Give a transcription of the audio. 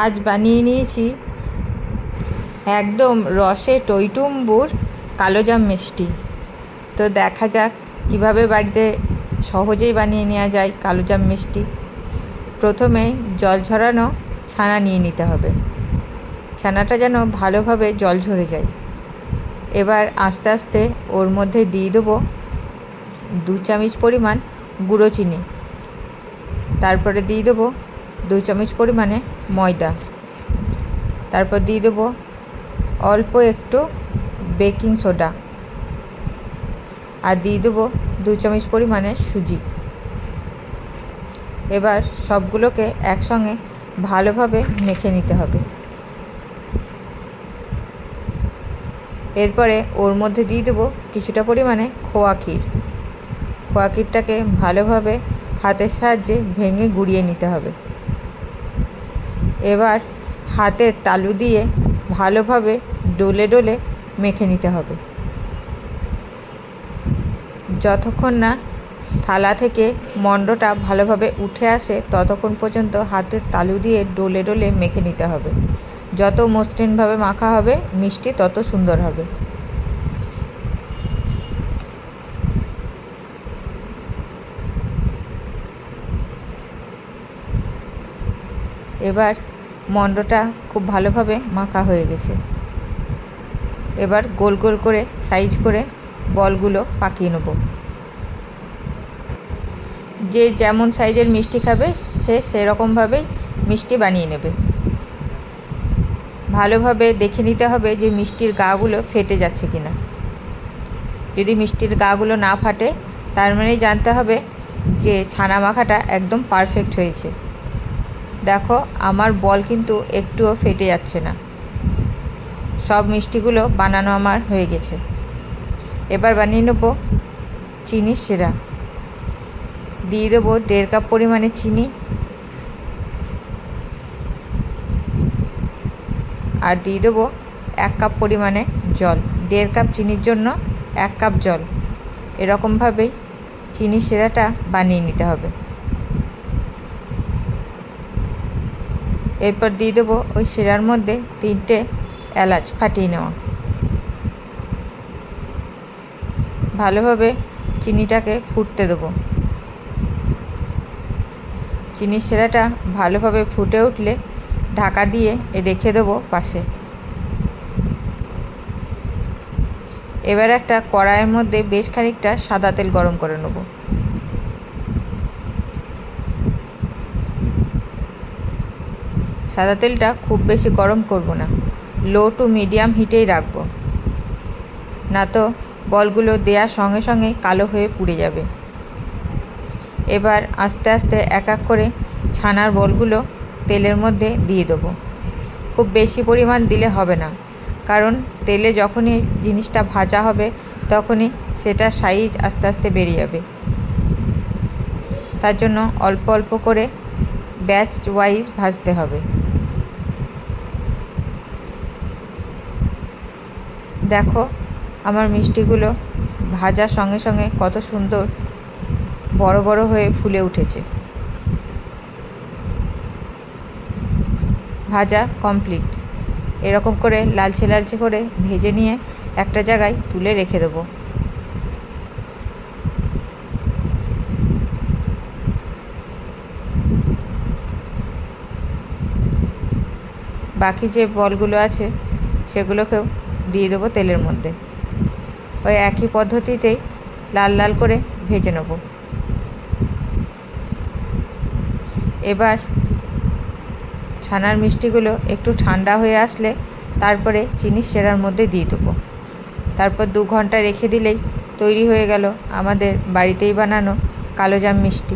আজ বানিয়ে নিয়েছি একদম রসে টইটুম্বুর কালোজাম মিষ্টি। তো দেখা যাক কিভাবে বাড়িতে সহজেই বানিয়ে নেওয়া যায় কালোজাম মিষ্টি। প্রথমে জল ঝরানো ছানা নিয়ে নিতে হবে। ছানাটা যেন ভালোভাবে জল ঝরে যায়। এবার আস্তে আস্তে ওর মধ্যে দিয়ে দেবো 2 চামচ পরিমাণ গুঁড়ো চিনি। তারপরে দিয়ে দেবো 2 চামচ পরিমাণে ময়দা। তারপর দিয়ে দেবো অল্প একটু বেকিং সোডা আর দিয়ে দেবো 2 চামচ পরিমাণে সুজি। এবার সবগুলোকে একসঙ্গে ভালোভাবে মেখে নিতে হবে। এরপরে ওর মধ্যে দিয়ে দেবো কিছুটা পরিমাণে খোয়া ক্ষীর। খোয়া ক্ষীরটাকে ভালোভাবে হাতের সাহায্যে ভেঙে গুঁড়িয়ে নিতে হবে। এবার হাতের তালু দিয়ে ভালোভাবে ডলে ডলে মেখে নিতে হবে। যতক্ষণ না থালা থেকে মণ্ডটা ভালোভাবে উঠে আসে ততক্ষণ পর্যন্ত হাতের তালু দিয়ে ডলে ডলে মেখে নিতে হবে। যত মসৃণভাবে মাখা হবে মিষ্টি তত সুন্দর হবে। এবার মণ্ডটা খুব ভালোভাবে মাখা হয়ে গেছে। এবার গোল গোল করে সাইজ করে বলগুলো পাকিয়ে নেব। যে যেমন সাইজের মিষ্টি খাবে সে সেরকমভাবেই মিষ্টি বানিয়ে নেবে। ভালোভাবে দেখে নিতে হবে যে মিষ্টির গাগুলো ফেটে যাচ্ছে কিনা। যদি মিষ্টির গাগুলো না ফাটে তার মানে জানতে হবে যে ছানা মাখাটা একদম পারফেক্ট হয়েছে। দেখো আমার বল কিন্তু একটুও ফেটে যাচ্ছে না। সব মিষ্টিগুলো বানানো আমার হয়ে গেছে। এবার বানিয়ে নেব চিনির শিরা। দিয়ে দেবো 1.5 কাপ পরিমাণে চিনি আর দিয়ে দেবো 1 কাপ পরিমাণে জল। 1.5 কাপ চিনির জন্য 1 কাপ জল। এরকমভাবেই চিনির শিরাটা বানিয়ে নিতে হবে। এরপর দিয়ে দেবো ওই শিরার মধ্যে 3টে এলাচ ফাটিয়ে নেওয়া। ভালোভাবে চিনিটাকে ফুটতে দেবো। চিনির শিরাটা ভালোভাবে ফুটে উঠলে ঢাকা দিয়ে রেখে দেবো পাশে। এবার একটা কড়াইয়ের মধ্যে বেশ খানিকটা সাদা তেল গরম করে নেব। সাদা তেলটা খুব বেশি গরম করব না, লো টু মিডিয়াম হিটেই রাখবো, না তো বলগুলো দেওয়ার সঙ্গে সঙ্গে কালো হয়ে পুড়ে যাবে। এবার আস্তে আস্তে এক এক করে ছানার বলগুলো তেলের মধ্যে দিয়ে দেবো। খুব বেশি পরিমাণ দিলে হবে না, কারণ তেলে যখনই জিনিসটা ভাজা হবে তখনই সেটার সাইজ আস্তে আস্তে বেড়ে যাবে। তার জন্য অল্প অল্প করে ব্যাচ ওয়াইজ ভাজতে হবে। দেখো আমার মিষ্টিগুলো ভাজার সঙ্গে সঙ্গে কত সুন্দর বড় বড় হয়ে ফুলে উঠেছে। ভাজা কমপ্লিট। এরকম করে লালচে লালচে করে ভেজে নিয়ে একটা জায়গায় তুলে রেখে দেবো। বাকি যে বলগুলো আছে সেগুলোকেও দিয়ে দেবো তেলের মধ্যে। ওই একই পদ্ধতিতেই লাল লাল করে ভেজে নেব। এবার ছানার মিষ্টিগুলো একটু ঠান্ডা হয়ে আসলে তারপরে চিনির শিরার মধ্যে দিয়ে দেবো। তারপর 2 ঘন্টা রেখে দিলেই তৈরি হয়ে গেল আমাদের বাড়িতেই বানানো কালোজাম মিষ্টি।